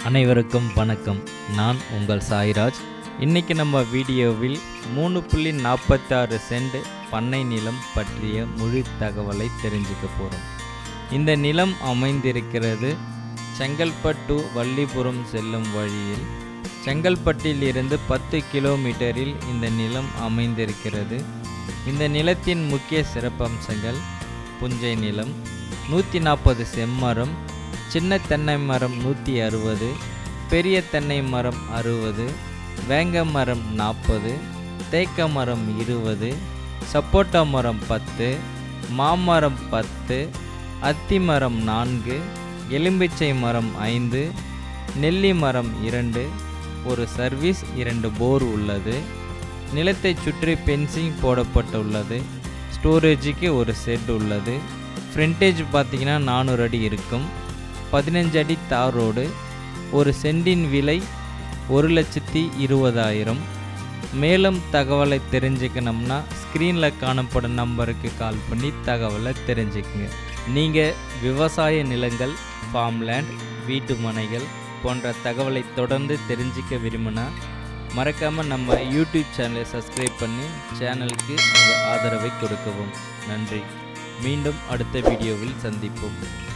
அனைவருக்கும் வணக்கம். நான் உங்கள் சாய்ராஜ். இன்றைக்கி நம்ம வீடியோவில் 3.46 சென்ட் பண்ணை நிலம் பற்றிய முழு தகவலை தெரிஞ்சுக்க போகிறோம். இந்த நிலம் அமைந்திருக்கிறது செங்கல்பட்டு வள்ளிபுரம் செல்லும் வழியில். செங்கல்பட்டில் இருந்து 10 கிலோமீட்டரில் இந்த நிலம் அமைந்திருக்கிறது. இந்த நிலத்தின் முக்கிய சிறப்பம்சங்கள்: புஞ்சை நிலம், 140 செம்மரம், சின்ன தென்னை மரம் 160, பெரிய தென்னை மரம் 60, வேங்க மரம் 40, தேக்க மரம் 20, சப்போட்டா மரம் 10, மாமரம் 10, அத்தி மரம் 4, எலும்பிச்சை மரம் 5, நெல்லி மரம் 2, ஒரு சர்வீஸ் 2 போர் உள்ளது. நிலத்தை சுற்றி பென்சிங் போடப்பட்டுள்ளது. ஸ்டோரேஜுக்கு ஒரு செட் உள்ளது. ஃப்ரண்டேஜ் பார்த்திங்கன்னா 400 அடி இருக்கும். 15 அடி தார் ரோடு. ஒரு சென்டின் விலை 1,20,000. மேலும் தகவலை தெரிஞ்சுக்கணும்னா ஸ்க்ரீனில் காணப்படும் நம்பருக்கு கால் பண்ணி தகவலை தெரிஞ்சுக்குங்க. நீங்கள் விவசாய நிலங்கள், ஃபார்ம்லேண்ட், வீட்டு மனைகள் போன்ற தகவலை தொடர்ந்து தெரிஞ்சிக்க விரும்பினா மறக்காமல் நம்ம யூடியூப் சேனலை சப்ஸ்கிரைப் பண்ணி சேனலுக்கு உங்கள் ஆதரவை கொடுக்கவும். நன்றி. மீண்டும் அடுத்த வீடியோவில் சந்திப்போம்.